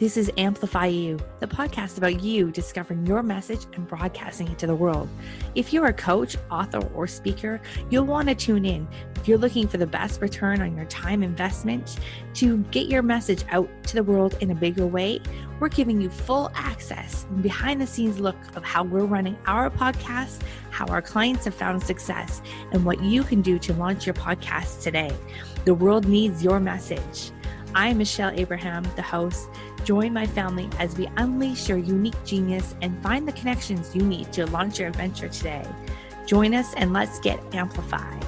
This is Amplify You, the podcast about you discovering your message and broadcasting it to the world. If you're a coach, author, or speaker, you'll want to tune in. If you're looking for the best return on your time investment to get your message out to the world in a bigger way, we're giving you full access and behind the scenes look of how we're running our podcast, how our clients have found success, and what you can do to launch your podcast today. The world needs your message. I'm Michelle Abraham, the host. Join my family as we unleash your unique genius and find the connections you need to launch your adventure today. Join us and let's get amplified.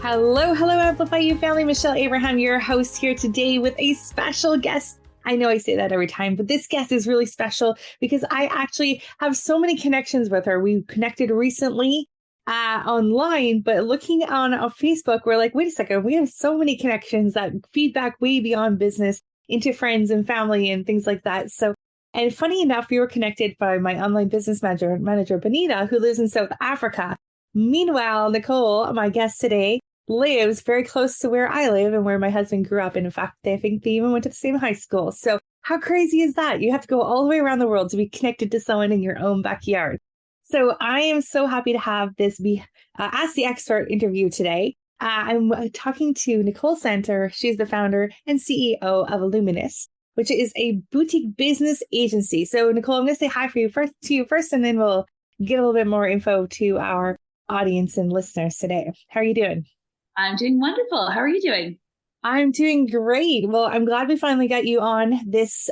Hello, Amplify You family. Michelle Abraham, your host here today with a special guest. I know I say that every time, but this guest is really special because I actually have so many connections with her. We connected recently online, but looking on Facebook, we're like, wait a second, we have so many connections that feedback way beyond business into friends and family and things like that. So, and funny enough, we were connected by my online business manager, Benita, who lives in South Africa. Meanwhile, Nicole, my guest today, lives very close to where I live and where my husband grew up. And in fact, I think they even went to the same high school. So how crazy is that? You have to go all the way around the world to be connected to someone in your own backyard. So I am so happy to have this be Ask the Expert interview today. I'm talking to Nicole Santer. She's the founder and CEO of Luminess, which is a boutique business agency. So Nicole, I'm going to say hi to you first, and then we'll get a little bit more info to our audience and listeners today. How are you doing? I'm doing wonderful. How are you doing? I'm doing great. Well, I'm glad we finally got you on this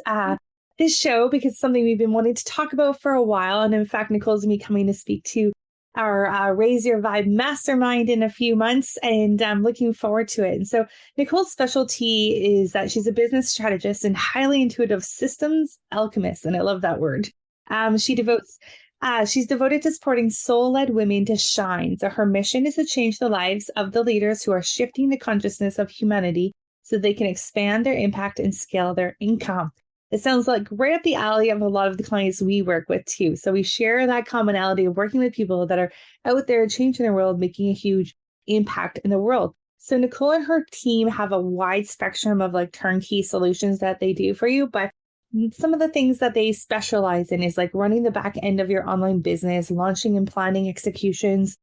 show because it's something we've been wanting to talk about for a while. And in fact, Nicole's going to be coming to speak to our Raise Your Vibe Mastermind in a few months, and I'm looking forward to it. And so Nicole's specialty is that she's a business strategist and highly intuitive systems alchemist. And I love that word. She's devoted to supporting soul-led women to shine. So her mission is to change the lives of the leaders who are shifting the consciousness of humanity so they can expand their impact and scale their income. It sounds like right up the alley of a lot of the clients we work with too. So we share that commonality of working with people that are out there changing the world, making a huge impact in the world. So Nicole and her team have a wide spectrum of like turnkey solutions that they do for you. But some of the things that they specialize in is like running the back end of your online business, launching and planning executions,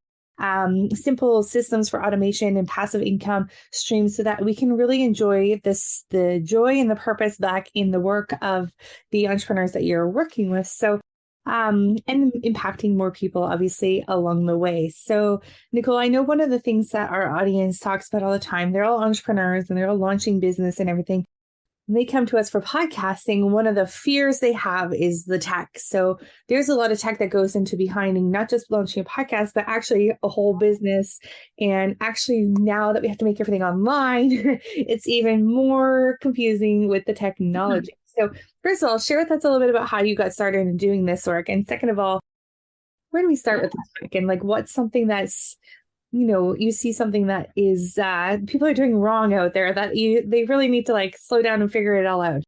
simple systems for automation and passive income streams so that we can really enjoy the joy and the purpose back in the work of the entrepreneurs that you're working with. So, and impacting more people, obviously, along the way. So, Nicole, I know one of the things that our audience talks about all the time, they're all entrepreneurs and they're all launching business and everything. When they come to us for podcasting, one of the fears they have is the tech. So there's a lot of tech that goes into behind not just launching a podcast, but actually a whole business. And actually now that we have to make everything online, it's even more confusing with the technology. So first of all, share with us a little bit about how you got started in doing this work. And second of all, where do we start with the tech? And like, what's something that's, you see something that is people are doing wrong out there that they really need to like slow down and figure it all out.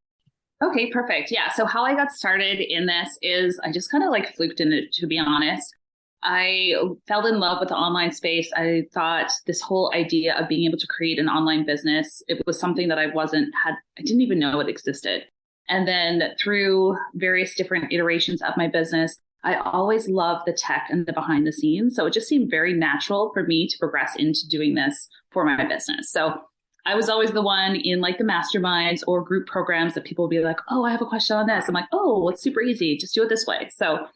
Okay, perfect. Yeah. So how I got started in this is I just kind of like fluked in it, to be honest. I fell in love with the online space. I thought this whole idea of being able to create an online business, it was something that I didn't even know it existed. And then through various different iterations of my business, I always loved the tech and the behind the scenes. So it just seemed very natural for me to progress into doing this for my business. So I was always the one in like the masterminds or group programs that people would be like, oh, I have a question on this. I'm like, oh, it's super easy. Just do it this way. So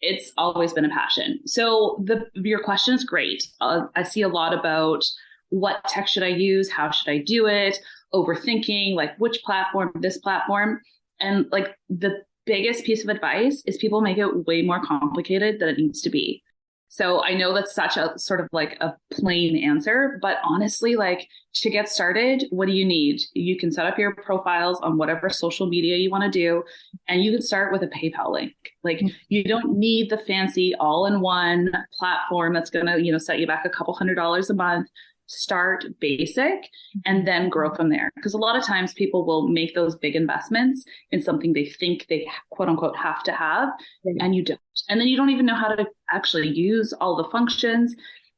it's always been a passion. So your question is great. I see a lot about what tech should I use? How should I do it? Overthinking, like which platform, this platform. And like the biggest piece of advice is people make it way more complicated than it needs to be. So I know that's such a sort of like a plain answer, but honestly, like to get started, what do you need? You can set up your profiles on whatever social media you want to do, and you can start with a PayPal link. Like you don't need the fancy all-in-one platform that's going to, set you back a couple $100s a month. Start basic and then grow from there. Because a lot of times people will make those big investments in something they think they quote unquote have to have, and you don't. And then you don't even know how to actually use all the functions.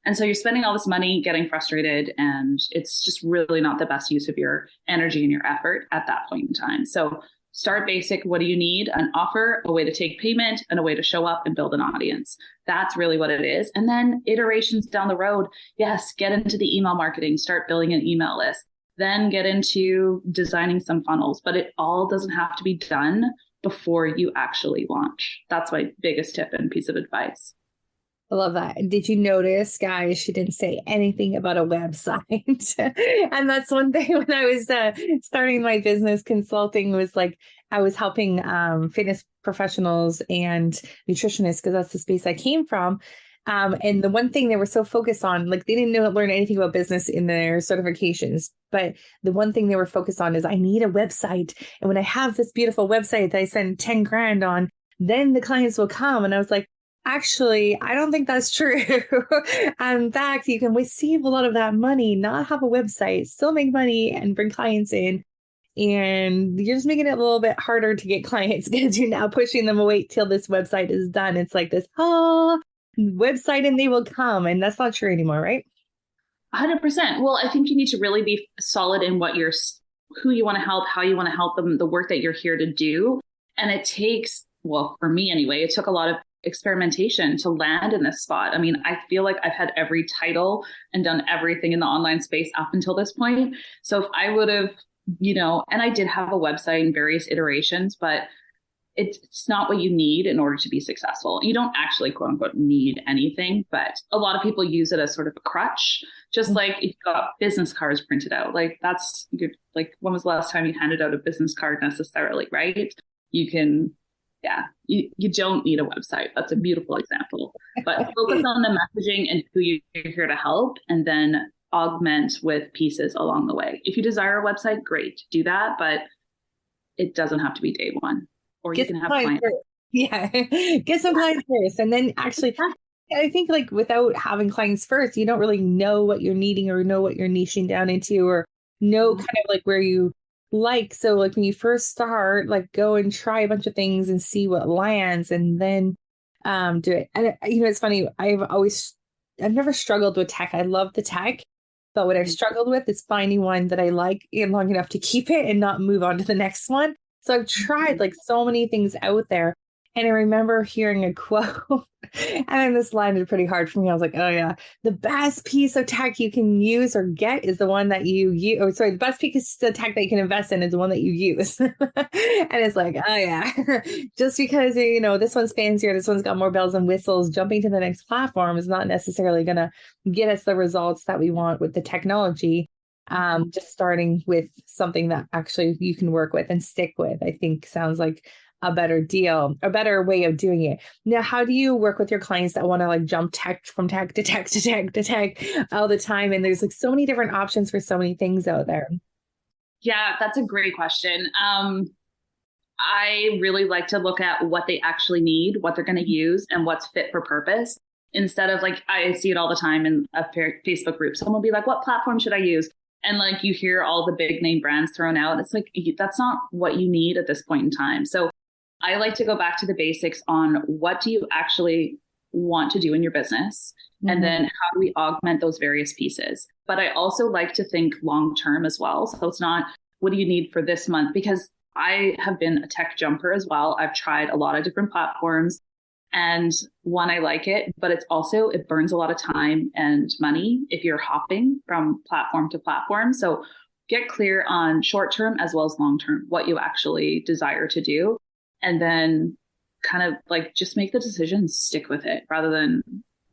And so you're spending all this money getting frustrated, and it's just really not the best use of your energy and your effort at that point in time. So start basic. What do you need? An offer, a way to take payment, and a way to show up and build an audience. That's really what it is. And then iterations down the road. Yes, get into the email marketing, start building an email list, then get into designing some funnels. But it all doesn't have to be done before you actually launch. That's my biggest tip and piece of advice. I love that. Did you notice, guys, she didn't say anything about a website. And that's one thing when I was starting my business consulting was like, I was helping fitness professionals and nutritionists because that's the space I came from. And the one thing they were so focused on, like they didn't learn anything about business in their certifications, but the one thing they were focused on is I need a website. And when I have this beautiful website that I spend 10 grand on, then the clients will come. And I was like, actually, I don't think that's true. In fact, you can save a lot of that money, not have a website, still make money and bring clients in. And you're just making it a little bit harder to get clients because you're now pushing them away till this website is done. It's like this, website and they will come. And that's not true anymore, right? 100%. Well, I think you need to really be solid in who you want to help, how you want to help them, the work that you're here to do. And it takes, well, for me anyway, it took a lot of experimentation to land in this spot. I mean, I feel like I've had every title and done everything in the online space up until this point. So if I would have, and I did have a website in various iterations, but it's not what you need in order to be successful. You don't actually, quote unquote, need anything, but a lot of people use it as sort of a crutch. Just like if you got business cards printed out, like that's good. Like when was the last time you handed out a business card necessarily, right? You can, you don't need a website. That's a beautiful example, but focus on the messaging and who you're here to help, and then augment with pieces along the way. If you desire a website, great, do that, but it doesn't have to be day one. Or you can have clients. Yeah, get some clients first. And then actually, I think like without having clients first, you don't really know what you're needing or know what you're niching down into or know kind of like where you like. So like when you first start, like go and try a bunch of things and see what lands and then do it. And it's funny. I've never struggled with tech. I love the tech. But what I've struggled with is finding one that I like long enough to keep it and not move on to the next one. So I've tried like so many things out there. And I remember hearing a quote and then this landed pretty hard for me. I was like, oh yeah, the best piece of tech you can use or get is the one that you use. The best piece of tech that you can invest in is the one that you use. And it's like, oh yeah, just because, this one's fancier, this one's got more bells and whistles, jumping to the next platform is not necessarily going to get us the results that we want with the technology. Just starting with something that actually you can work with and stick with, I think sounds like a better deal, a better way of doing it. Now, how do you work with your clients that want to like jump from tech to tech to tech to tech all the time? And there's like so many different options for so many things out there. Yeah, that's a great question. I really like to look at what they actually need, what they're going to use, and what's fit for purpose. Instead of like, I see it all the time in a Facebook group. Someone will be like, what platform should I use? And like you hear all the big name brands thrown out. It's like, that's not what you need at this point in time. So I like to go back to the basics on what do you actually want to do in your business? And then how do we augment those various pieces? But I also like to think long-term as well. So it's not, what do you need for this month? Because I have been a tech jumper as well. I've tried a lot of different platforms. And one, I like it, but it burns a lot of time and money if you're hopping from platform to platform. So get clear on short-term as well as long-term, what you actually desire to do. And then kind of like just make the decision, stick with it rather than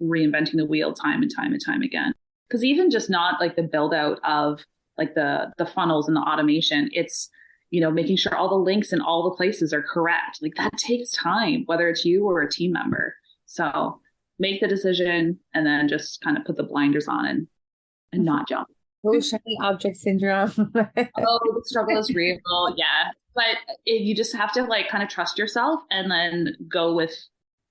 reinventing the wheel time and time and time again. Because even just not like the build out of like the funnels and the automation, it's, making sure all the links in all the places are correct. Like that takes time, whether it's you or a team member. So make the decision and then just kind of put the blinders on and not jump. Oh, shiny object syndrome. The struggle is real. Yeah. But you just have to like kind of trust yourself and then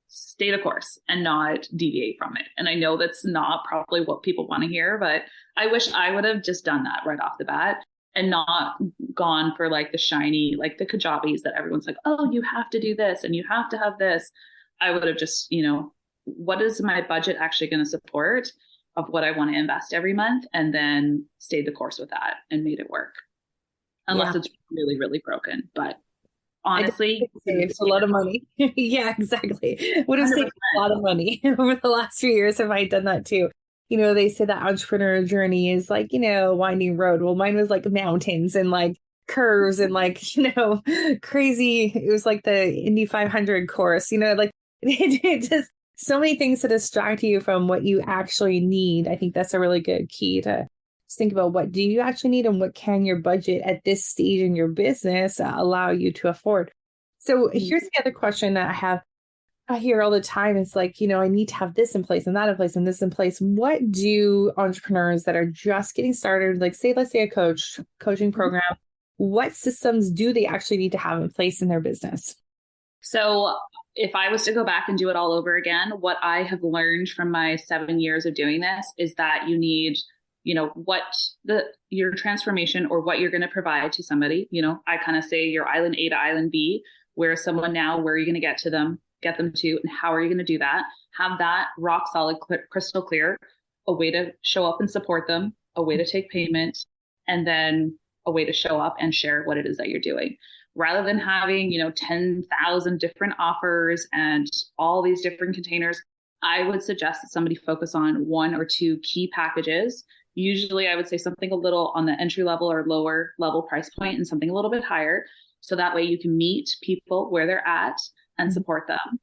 stay the course and not deviate from it. And I know that's not probably what people want to hear, but I wish I would have just done that right off the bat and not gone for like the shiny, like the Kajabis that everyone's like, oh, you have to do this and you have to have this. I would have just, what is my budget actually going to support? of what I want to invest every month, and then stayed the course with that and made it work. Unless it's really, really broken. But honestly, it saves a lot of money. Yeah, exactly. Would have saved a lot of money over the last few years if I had done that too. They say that entrepreneur journey is like, winding road. Well, mine was like mountains and like curves and like, crazy. It was like the Indy 500 course, like it just so many things to distract you from what you actually need. I think that's a really good key to think about what do you actually need and what can your budget at this stage in your business allow you to afford. So here's the other question that I hear all the time. It's like, I need to have this in place and that in place and this in place. What do entrepreneurs that are just getting started, like let's say a coaching program, what systems do they actually need to have in place in their business? So if I was to go back and do it all over again, what I have learned from my 7 years of doing this is that you need what your transformation or what you're going to provide to somebody. I kind of say your island A to island B, where is someone now, where are you going to get them to, and how are you going to do that? Have that rock solid, crystal clear, a way to show up and support them, a way to take payment, and then a way to show up and share what it is that you're doing. Rather than having, 10,000 different offers and all these different containers, I would suggest that somebody focus on 1 or 2 key packages. Usually I would say something a little on the entry level or lower level price point and something a little bit higher. So that way you can meet people where they're at and support them,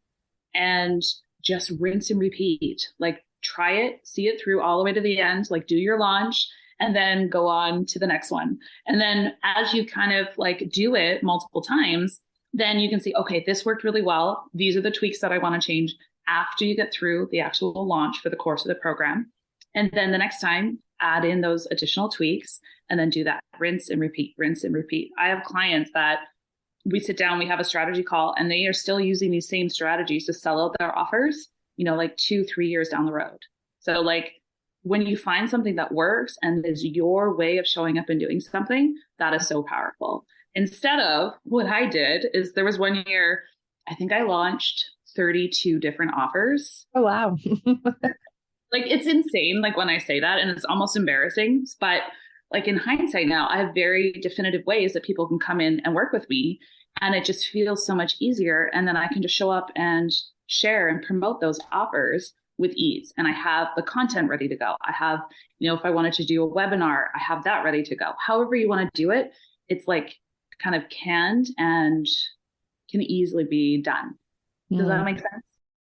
and just rinse and repeat. Like try it, see it through all the way to the end, like do your launch and then go on to the next one. And then as you kind of like do it multiple times, then you can see, okay, this worked really well. These are the tweaks that I want to change after you get through the actual launch for the course of the program. And then the next time, add in those additional tweaks and then do that. Rinse and repeat, rinse and repeat. I have clients that we sit down, we have a strategy call, and they are still using these same strategies to sell out their offers, like 2-3 years down the road. So like when you find something that works and is your way of showing up and doing something, that is so powerful. Instead of what I did is there was one year, I think I launched 32 different offers. Oh, wow. Like it's insane. Like when I say that, and it's almost embarrassing, but like in hindsight now, I have very definitive ways that people can come in and work with me, and it just feels so much easier. And then I can just show up and share and promote those offers with ease. And I have the content ready to go. I have, if I wanted to do a webinar, I have that ready to go. However you want to do it, it's like kind of canned and can easily be done. Does that make sense?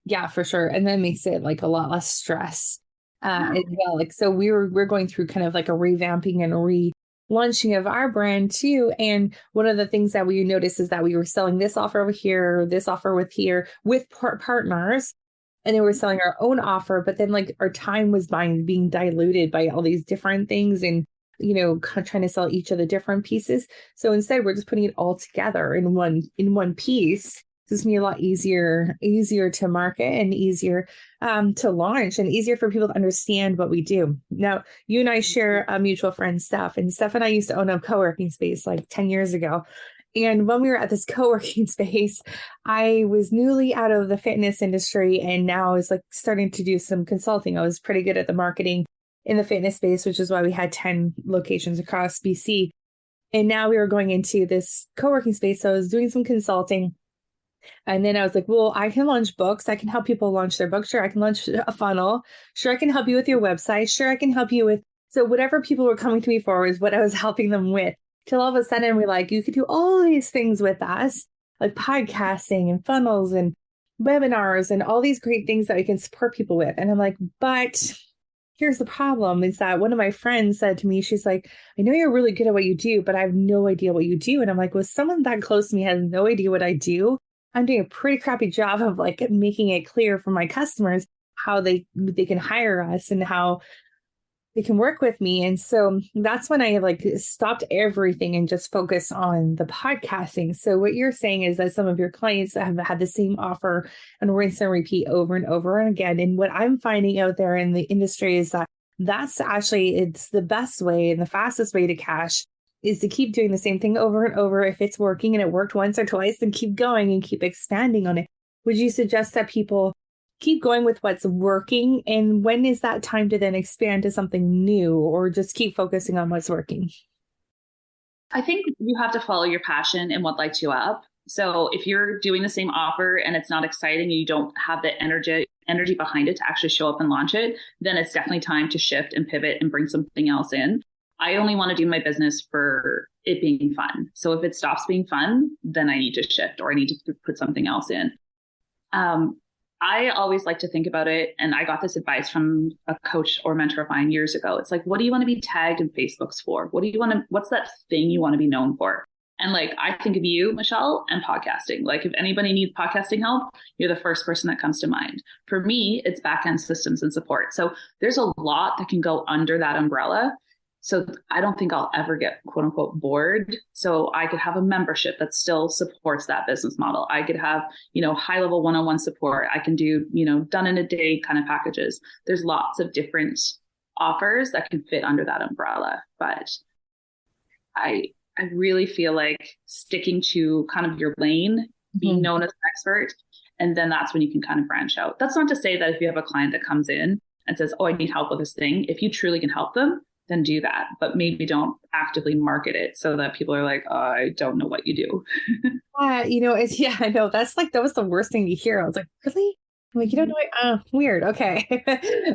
Yeah, for sure. And that makes it like a lot less stress as well. Like, so we're going through kind of like a revamping and relaunching of our brand too. And one of the things that we noticed is that we were selling this offer over here, this offer with partners, and then we're selling our own offer. But then like our time was being diluted by all these different things and, trying to sell each of the different pieces. So instead, we're just putting it all together in one piece. It's going to be a lot easier to market and easier to launch and easier for people to understand what we do. Now, you and I share a mutual friend, Steph, and Steph and I used to own a co-working space like 10 years ago. And when we were at this co-working space, I was newly out of the fitness industry and now I was like starting to do some consulting. I was pretty good at the marketing in the fitness space, which is why we had 10 locations across BC. And now we were going into this co-working space. So I was doing some consulting. And then I was like, well, I can launch books. I can help people launch their books. Sure, I can launch a funnel. Sure, I can help you with your website. Sure, I can help you with. So whatever people were coming to me for is what I was helping them with. Till all of a sudden we're like, you could do all these things with us, like podcasting and funnels and webinars and all these great things that we can support people with. And I'm like, but here's the problem is that one of my friends said to me, she's like, I know you're really good at what you do, but I have no idea what you do. And I'm like, well, someone that close to me has no idea what I do. I'm doing a pretty crappy job of like making it clear for my customers how they can hire us and how they can work with me. And so that's when I like stopped everything and just focus on the podcasting. So what you're saying is that some of your clients have had the same offer and rinse and repeat over and over and again. And what I'm finding out there in the industry is that that's actually, it's the best way and the fastest way to cash is to keep doing the same thing over and over. If it's working and it worked once or twice, then keep going and keep expanding on it. Would you suggest that people keep going with what's working? And when is that time to then expand to something new or just keep focusing on what's working? I think you have to follow your passion and what lights you up. So if you're doing the same offer and it's not exciting and you don't have the energy behind it to actually show up and launch it, then it's definitely time to shift and pivot and bring something else in. I only want to do my business for it being fun. So if it stops being fun, then I need to shift or I need to put something else in. I always like to think about it, and I got this advice from a coach or mentor of mine years ago. It's like, what do you want to be tagged in Facebooks for? What's that thing you want to be known for? And like, I think of you, Michelle, and podcasting. Like if anybody needs podcasting help, you're the first person that comes to mind. For me, it's backend systems and support. So there's a lot that can go under that umbrella. So I don't think I'll ever get quote unquote bored. So I could have a membership that still supports that business model. I could have, high level one-on-one support. I can do, done in a day kind of packages. There's lots of different offers that can fit under that umbrella. But I really feel like sticking to kind of your lane, being known as an expert, and then that's when you can kind of branch out. That's not to say that if you have a client that comes in and says, oh, I need help with this thing, if you truly can help them, then do that. But maybe don't actively market it so that people are like, oh, I don't know what you do. I know. That was the worst thing to hear. I was like, really? I'm like, you don't know, weird. Okay.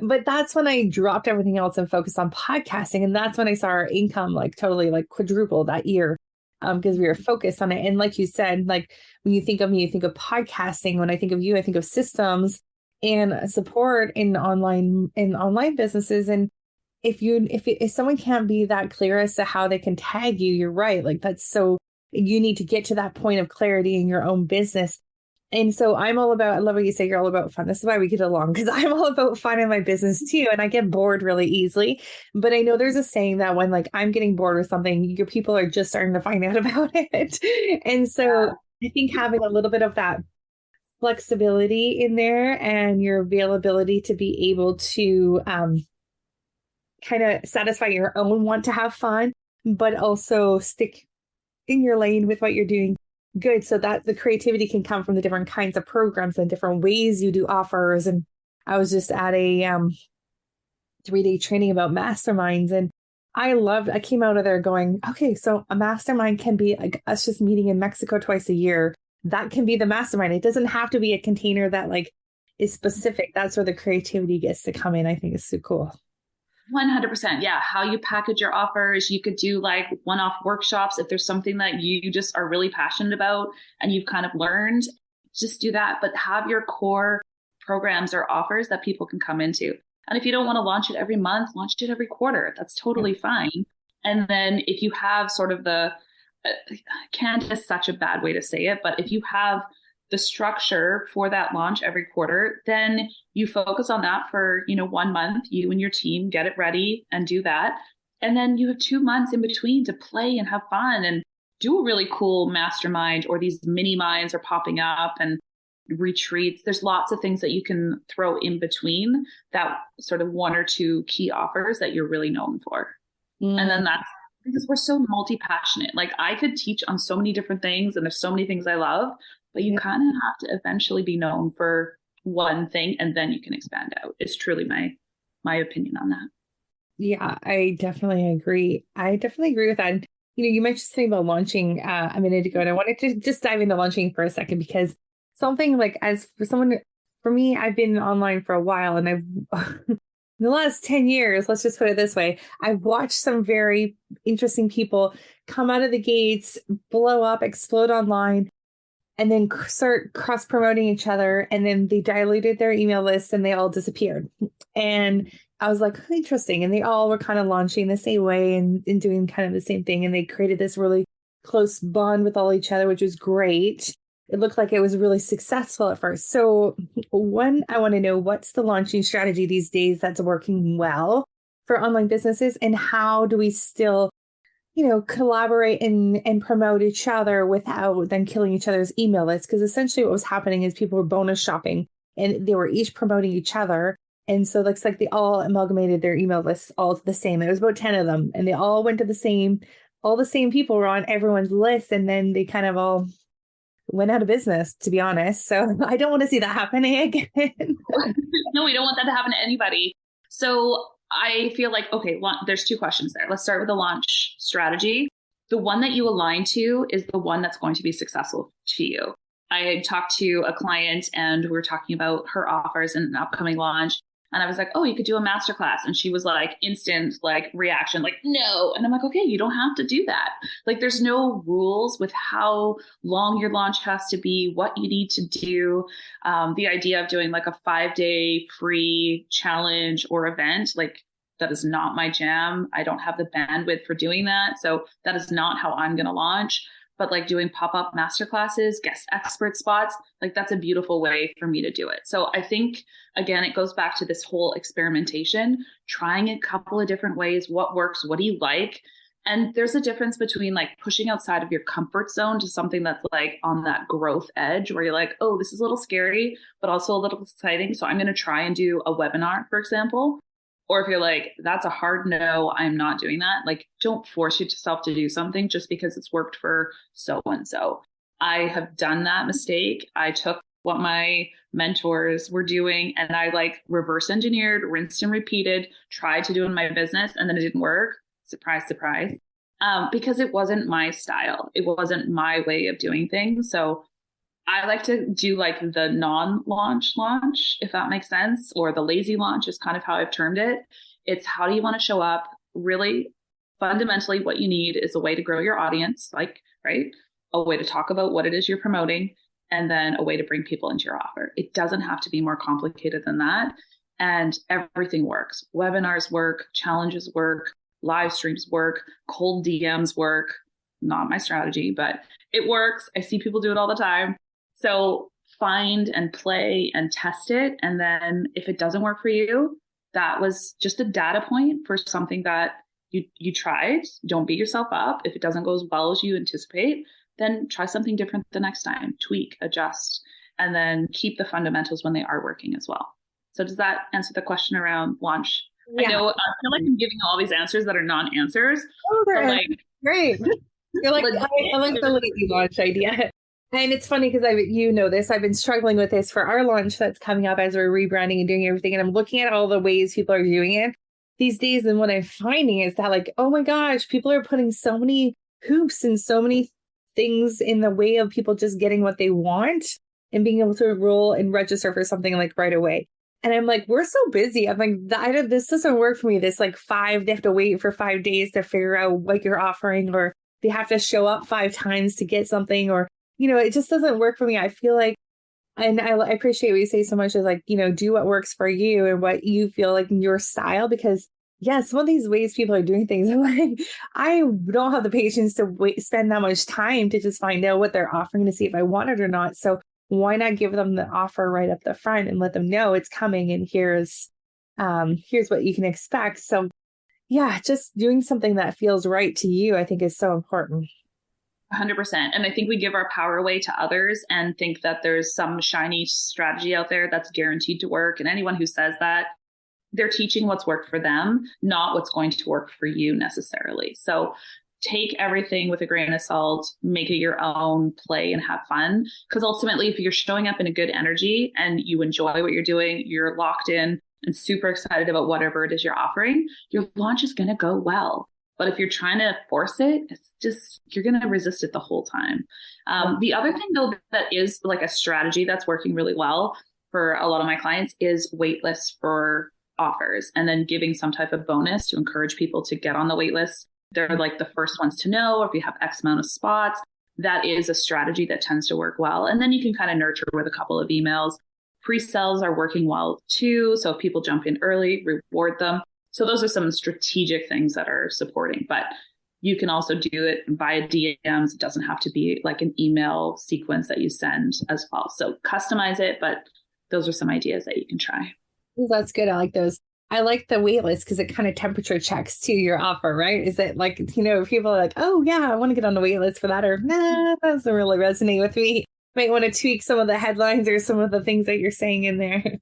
But that's when I dropped everything else and focused on podcasting. And that's when I saw our income like totally like quadruple that year. Because we were focused on it. And like you said, like when you think of me, you think of podcasting. When I think of you, I think of systems and support in online businesses. And if someone can't be that clear as to how they can tag you, you're right. Like you need to get to that point of clarity in your own business. And so I love what you say, you're all about fun. This is why we get along, because I'm all about fun in my business too. And I get bored really easily. But I know there's a saying that when like I'm getting bored with something, your people are just starting to find out about it. And so I think having a little bit of that flexibility in there and your availability to be able to kind of satisfy your own want to have fun, but also stick in your lane with what you're doing good so that the creativity can come from the different kinds of programs and different ways you do offers. And I was just at a 3-day training about masterminds, and I came out of there going, okay, so a mastermind can be like us just meeting in Mexico twice a year. That can be the mastermind. It doesn't have to be a container that like is specific. That's where the creativity gets to come in. I think it's so cool. 100%. Yeah. How you package your offers. You could do like one-off workshops. If there's something that you just are really passionate about and you've kind of learned, just do that. But have your core programs or offers that people can come into. And if you don't want to launch it every month, launch it every quarter. That's totally fine. And then if you have sort of canned is such a bad way to say it, but if you have the structure for that launch every quarter, then you focus on that for, 1 month, you and your team get it ready and do that. And then you have 2 months in between to play and have fun and do a really cool mastermind, or these mini minds are popping up and retreats. There's lots of things that you can throw in between that sort of 1 or 2 key offers that you're really known for. And then that's because we're so multi-passionate. Like I could teach on so many different things and there's so many things I love, but you kind of have to eventually be known for one thing and then you can expand out. It's truly my opinion on that. Yeah, I definitely agree. With that. You mentioned something about launching a minute ago, and I wanted to just dive into launching for a second, because something like for me, I've been online for a while, and I've in the last 10 years, let's just put it this way, I've watched some very interesting people come out of the gates, blow up, explode online, and then start cross-promoting each other. And then they diluted their email list and they all disappeared. And I was like, interesting. And they all were kind of launching the same way and doing kind of the same thing. And they created this really close bond with all each other, which was great. It looked like it was really successful at first. So I want to know, what's the launching strategy these days that's working well for online businesses? And how do we still collaborate and promote each other without then killing each other's email lists? Because essentially what was happening is people were bonus shopping and they were each promoting each other. And so it looks like they all amalgamated their email lists all to the same. It was about 10 of them, and they all went to all the same people were on everyone's list. And then they kind of all went out of business, to be honest. So I don't want to see that happening again. No, we don't want that to happen to anybody. So I feel like, okay, there's two questions there. Let's start with the launch strategy. The one that you align to is the one that's going to be successful to you. I talked to a client and we were talking about her offers and an upcoming launch. And I was like, oh, you could do a masterclass. And she was like, instant reaction, like, no. And I'm like, okay, you don't have to do that. Like, there's no rules with how long your launch has to be, what you need to do. The idea of doing like a 5-day free challenge or event, like, that is not my jam. I don't have the bandwidth for doing that. So that is not how I'm going to launch. But like doing pop-up masterclasses, guest expert spots, like that's a beautiful way for me to do it. So I think, again, it goes back to this whole experimentation, trying a couple of different ways, what works, what do you like? And there's a difference between like pushing outside of your comfort zone to something that's like on that growth edge where you're like, oh, this is a little scary, but also a little exciting. So I'm going to try and do a webinar, for example. Or if you're like, that's a hard no, I'm not doing that. Like, don't force yourself to do something just because it's worked for so-and-so. I have done that mistake. I took what my mentors were doing and I like reverse engineered, rinsed and repeated, tried to do in my business and then it didn't work. Surprise, surprise. Because it wasn't my style. It wasn't my way of doing things. So I like to do like the non-launch launch, if that makes sense, or the lazy launch is kind of how I've termed it. It's how do you want to show up? Really, fundamentally, what you need is a way to grow your audience, like, right? A way to talk about what it is you're promoting, and then a way to bring people into your offer. It doesn't have to be more complicated than that. And everything works. Webinars work, challenges work, live streams work, cold DMs work. Not my strategy, but it works. I see people do it all the time. So find and play and test it. And then if it doesn't work for you, that was just a data point for something that you tried. Don't beat yourself up. If it doesn't go as well as you anticipate, then try something different the next time, tweak, adjust, and then keep the fundamentals when they are working as well. So does that answer the question around launch? Yeah. I know I feel like I'm giving all these answers that are non-answers. Oh, they're like, great. You're like, I like the lazy launch idea. And it's funny because I've been struggling with this for our launch that's coming up as we're rebranding and doing everything. And I'm looking at all the ways people are doing it these days. And what I'm finding is that like, oh my gosh, people are putting so many hoops and so many things in the way of people just getting what they want and being able to enroll and register for something like right away. And I'm like, we're so busy. I'm like, this doesn't work for me. This like they have to wait for 5 days to figure out what you're offering, or they have to show up 5 times to get something, or it just doesn't work for me. I feel like, and I appreciate what you say so much is like, do what works for you and what you feel like in your style, because some of these ways people are doing things, I'm like, I don't have the patience to spend that much time to just find out what they're offering to see if I want it or not. So why not give them the offer right up the front and let them know it's coming and here's what you can expect. So yeah, just doing something that feels right to you, I think is so important. 100%. And I think we give our power away to others and think that there's some shiny strategy out there that's guaranteed to work. And anyone who says that, they're teaching what's worked for them, not what's going to work for you necessarily. So take everything with a grain of salt, make it your own, play and have fun. Because ultimately, if you're showing up in a good energy and you enjoy what you're doing, you're locked in and super excited about whatever it is you're offering, your launch is going to go well. But if you're trying to force it, it's just, you're going to resist it the whole time. The other thing, though, that is like a strategy that's working really well for a lot of my clients is wait lists for offers and then giving some type of bonus to encourage people to get on the wait list. They're like the first ones to know, or if you have X amount of spots, that is a strategy that tends to work well. And then you can kind of nurture with a couple of emails. Pre-sales are working well too. So if people jump in early, reward them. So those are some strategic things that are supporting, but you can also do it via DMs. It doesn't have to be like an email sequence that you send as well. So customize it, but those are some ideas that you can try. That's good. I like those. I like the wait list because it kind of temperature checks to your offer, right? Is it like, people are like, oh yeah, I want to get on the wait list for that, or nah, that doesn't really resonate with me. Might want to tweak some of the headlines or some of the things that you're saying in there.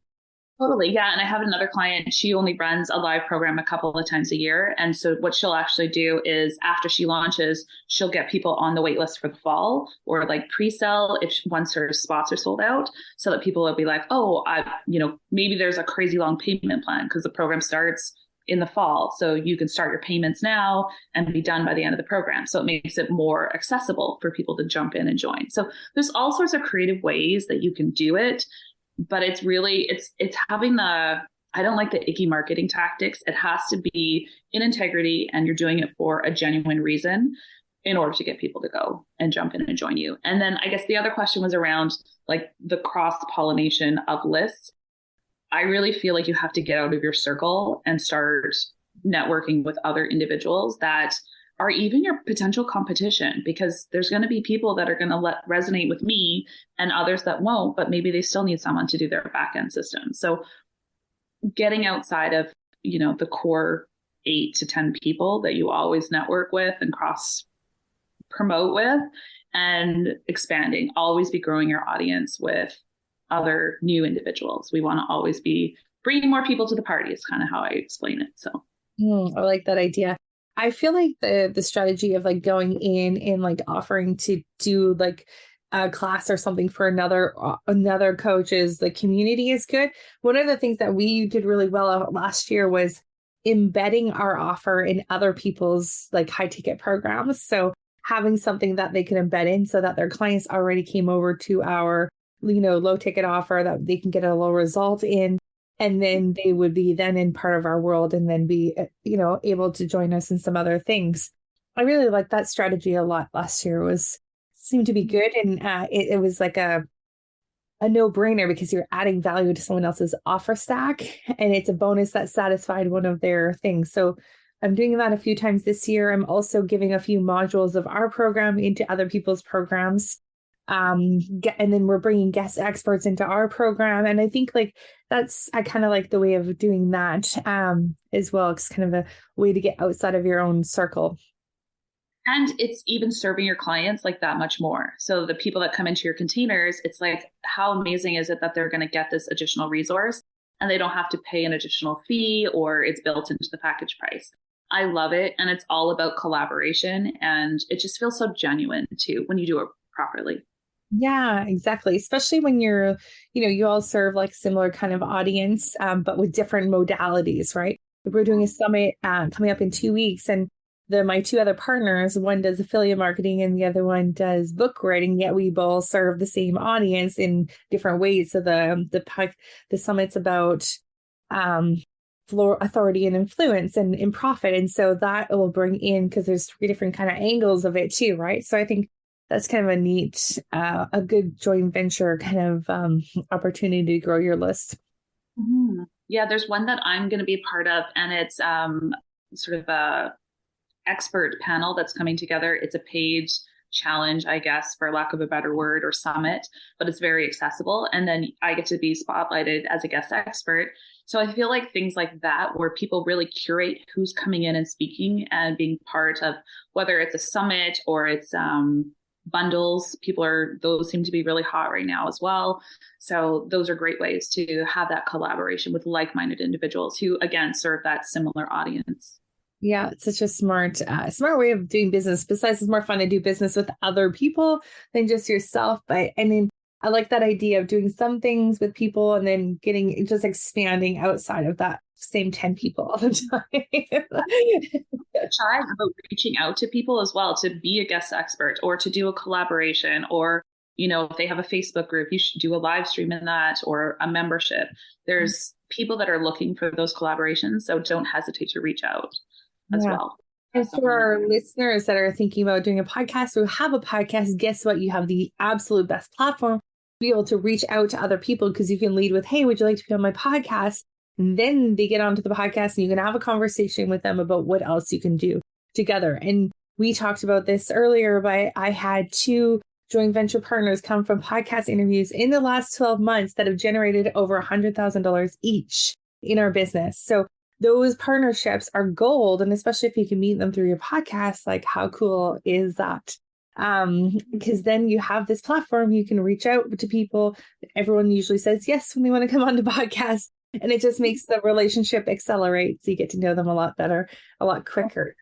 Totally. Yeah. And I have another client. She only runs a live program a couple of times a year. And so what she'll actually do is after she launches, she'll get people on the wait list for the fall or like pre-sell if once her spots are sold out, so that people will be like, oh, maybe there's a crazy long payment plan because the program starts in the fall. So you can start your payments now and be done by the end of the program. So it makes it more accessible for people to jump in and join. So there's all sorts of creative ways that you can do it. But it's really, it's having I don't like the icky marketing tactics. It has to be in integrity and you're doing it for a genuine reason in order to get people to go and jump in and join you. And then I guess the other question was around like the cross pollination of lists. I really feel like you have to get out of your circle and start networking with other individuals that are even your potential competition, because there's going to be people that are going to resonate with me and others that won't, but maybe they still need someone to do their backend system. So getting outside of, the core 8 to 10 people that you always network with and cross promote with, and expanding, always be growing your audience with other new individuals. We want to always be bringing more people to the party is kind of how I explain it. So I like that idea. I feel like the strategy of like going in and like offering to do like a class or something for another coach's the community is good. One of the things that we did really well last year was embedding our offer in other people's like high ticket programs. So having something that they can embed in so that their clients already came over to our low ticket offer that they can get a low result in. And then they would be then in part of our world and then be, able to join us in some other things. I really liked that strategy a lot last year. Seemed to be good. And it was like a no brainer because you're adding value to someone else's offer stack. And it's a bonus that satisfied one of their things. So I'm doing that a few times this year. I'm also giving a few modules of our program into other people's programs. And then we're bringing guest experts into our program. And I think like I kind of like the way of doing that as well. It's kind of a way to get outside of your own circle. And it's even serving your clients like that much more. So the people that come into your containers, it's like, how amazing is it that they're going to get this additional resource and they don't have to pay an additional fee or it's built into the package price. I love it. And it's all about collaboration. And it just feels so genuine too when you do it properly. Yeah, exactly. Especially when you all serve like similar kind of audience, but with different modalities, right? We're doing a summit coming up in 2 weeks, and my two other partners, one does affiliate marketing and the other one does book writing, yet we both serve the same audience in different ways. So the summit's about floor authority and influence and in profit. And so that will bring in, because there's 3 different kind of angles of it too, right? So I think that's kind of a neat, a good joint venture kind of opportunity to grow your list. Mm-hmm. Yeah, there's one that I'm going to be a part of, and it's sort of a expert panel that's coming together. It's a paid challenge, I guess, for lack of a better word, or summit, but it's very accessible. And then I get to be spotlighted as a guest expert. So I feel like things like that, where people really curate who's coming in and speaking and being part of, whether it's a summit or it's bundles, those seem to be really hot right now as well. So those are great ways to have that collaboration with like-minded individuals who, again, serve that similar audience. Yeah, it's such a smart way of doing business. Besides, it's more fun to do business with other people than just yourself. But I mean, I like that idea of doing some things with people and then expanding outside of that same 10 people all the time. Try about reaching out to people as well to be a guest expert or to do a collaboration, or if they have a Facebook group, you should do a live stream in that, or a membership. There's people that are looking for those collaborations, so don't hesitate to reach out as well. And for our listeners that are thinking about doing a podcast or have a podcast, guess what? You have the absolute best platform to be able to reach out to other people, because you can lead with, hey, would you like to be on my podcast? And then they get onto the podcast and you can have a conversation with them about what else you can do together. And we talked about this earlier, but I had 2 joint venture partners come from podcast interviews in the last 12 months that have generated over $100,000 each in our business. So those partnerships are gold. And especially if you can meet them through your podcast, like how cool is that? Because then you have this platform, you can reach out to people. Everyone usually says yes when they want to come on the podcast. And it just makes the relationship accelerate. So you get to know them a lot better, a lot quicker.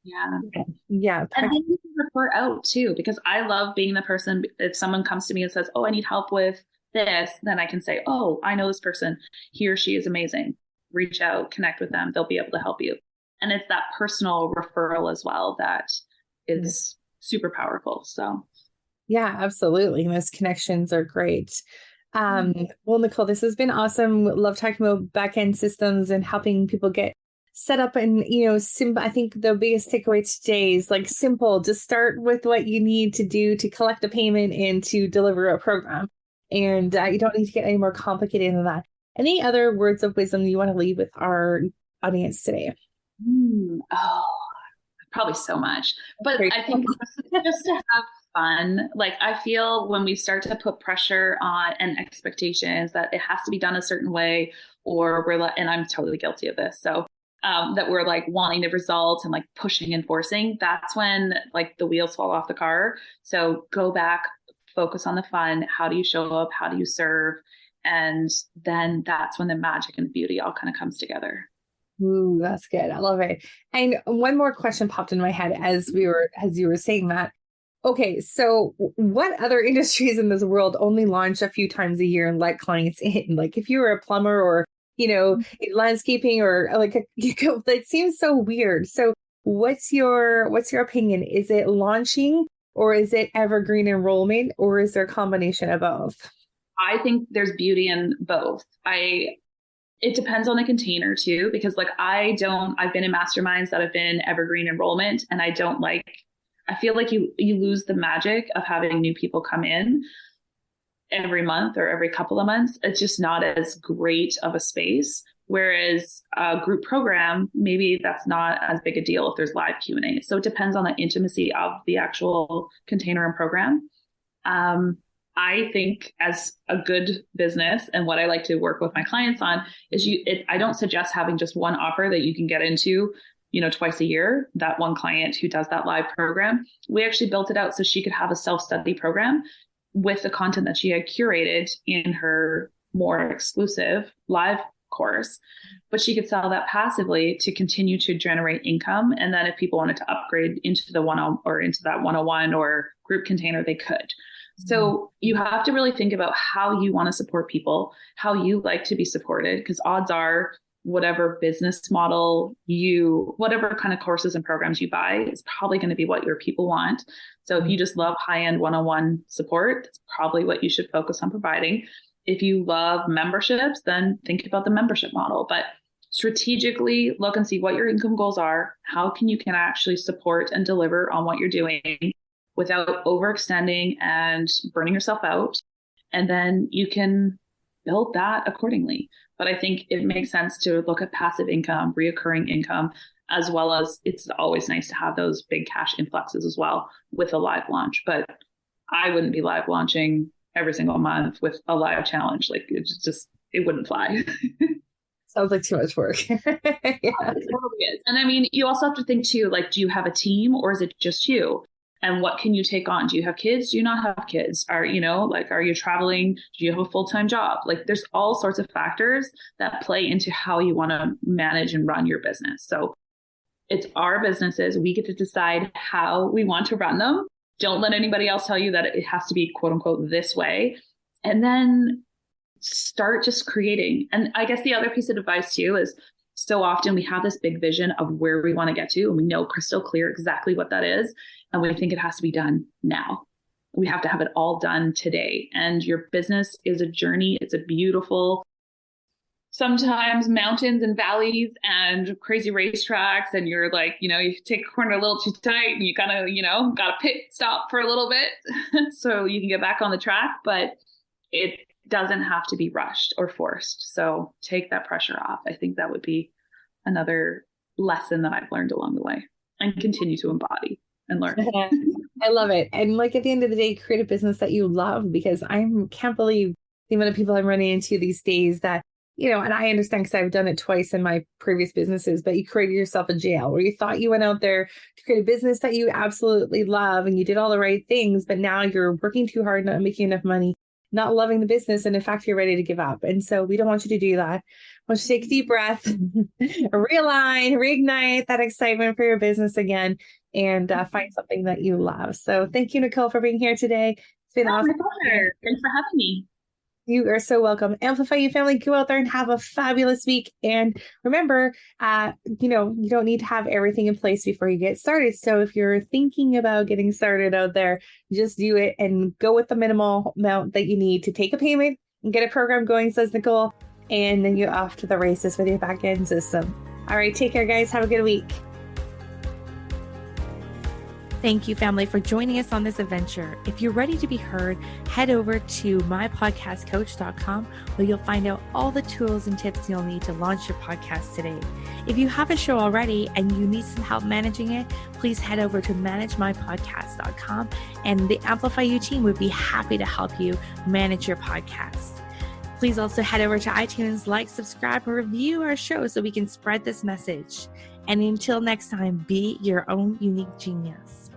Yeah. Yeah. And then you can refer out too, because I love being the person. If someone comes to me and says, "Oh, I need help with this," then I can say, "Oh, I know this person. He or she is amazing. Reach out, connect with them. They'll be able to help you." And it's that personal referral as well that is super powerful. So, yeah, absolutely. Those connections are great. Well, Nicole, this has been awesome. Love talking about backend systems and helping people get set up. And, I think the biggest takeaway today is like simple. Just start with what you need to do to collect a payment and to deliver a program. And you don't need to get any more complicated than that. Any other words of wisdom you want to leave with our audience today? Oh, probably so much. But Great. I think just to have fun, like I feel when we start to put pressure on and expectations that it has to be done a certain way, or we're like, and I'm totally guilty of this. So that we're like wanting the results and like pushing and forcing, that's when like the wheels fall off the car. So go back, focus on the fun. How do you show up? How do you serve? And then that's when the magic and the beauty all kind of comes together. Ooh, that's good. I love it. And one more question popped in my head as you were saying that. Okay, so what other industries in this world only launch a few times a year and let clients in? Like if you were a plumber or, landscaping or like it seems so weird. So what's your opinion? Is it launching or is it evergreen enrollment or is there a combination of both? I think there's beauty in both. It depends on the container too, because like I've been in masterminds that have been evergreen enrollment, and I feel like you lose the magic of having new people come in every month or every couple of months. It's just not as great of a space. Whereas a group program, maybe that's not as big a deal if there's live Q&A. So it depends on the intimacy of the actual container and program. I think as a good business, and what I like to work with my clients on is I don't suggest having just one offer that you can get into, twice a year. That one client who does that live program, we actually built it out so she could have a self-study program with the content that she had curated in her more exclusive live course, but she could sell that passively to continue to generate income. And then if people wanted to upgrade into the into that 101 or group container, they could. So you have to really think about how you want to support people, how you like to be supported, because odds are whatever business model whatever kind of courses and programs you buy is probably going to be what your people want. So if you just love high-end one-on-one support, that's probably what you should focus on providing. If you love memberships, then think about the membership model. But strategically look and see what your income goals are. How can actually support and deliver on what you're doing without overextending and burning yourself out. And then you can build that accordingly. But I think it makes sense to look at passive income, reoccurring income, as well as it's always nice to have those big cash influxes as well with a live launch. But I wouldn't be live launching every single month with a live challenge. Like it wouldn't fly. Sounds like too much work. Yeah. It totally is. And I mean, you also have to think too, like, do you have a team or is it just you? And what can you take on? Do you have kids? Do you not have kids? Are you traveling? Do you have a full-time job? Like there's all sorts of factors that play into how you want to manage and run your business. So it's our businesses. We get to decide how we want to run them. Don't let anybody else tell you that it has to be quote unquote this way. And then start just creating. And I guess the other piece of advice too is so often we have this big vision of where we want to get to, and we know crystal clear exactly what that is. And we think it has to be done now. We have to have it all done today. And your business is a journey. It's a beautiful, sometimes mountains and valleys and crazy racetracks. And you're like, you take a corner a little too tight and you kind of, got to pit stop for a little bit so you can get back on the track. But it doesn't have to be rushed or forced. So take that pressure off. I think that would be another lesson that I've learned along the way and continue to embody and learn. I love it. And like at the end of the day, create a business that you love, because I can't believe the amount of people I'm running into these days that, and I understand because I've done it twice in my previous businesses, but you created yourself a jail where you thought you went out there to create a business that you absolutely love and you did all the right things, but now you're working too hard, not making enough money. not loving the business. And in fact, you're ready to give up. And so we don't want you to do that. I want you to take a deep breath, realign, reignite that excitement for your business again, and find something that you love. So thank you, Nicole, for being here today. It's been awesome. My pleasure. Thanks for having me. You are so welcome. Amplify your family. Go out there and have a fabulous week. And remember, you don't need to have everything in place before you get started. So if you're thinking about getting started out there, just do it and go with the minimal amount that you need to take a payment and get a program going, says Nicole. And then you're off to the races with your backend system. All right, take care, guys. Have a good week. Thank you, family, for joining us on this adventure. If you're ready to be heard, head over to mypodcastcoach.com, where you'll find out all the tools and tips you'll need to launch your podcast today. If you have a show already and you need some help managing it, please head over to managemypodcast.com, and the Amplify You team would be happy to help you manage your podcast. Please also head over to iTunes, like, subscribe, and review our show so we can spread this message. And until next time, be your own unique genius.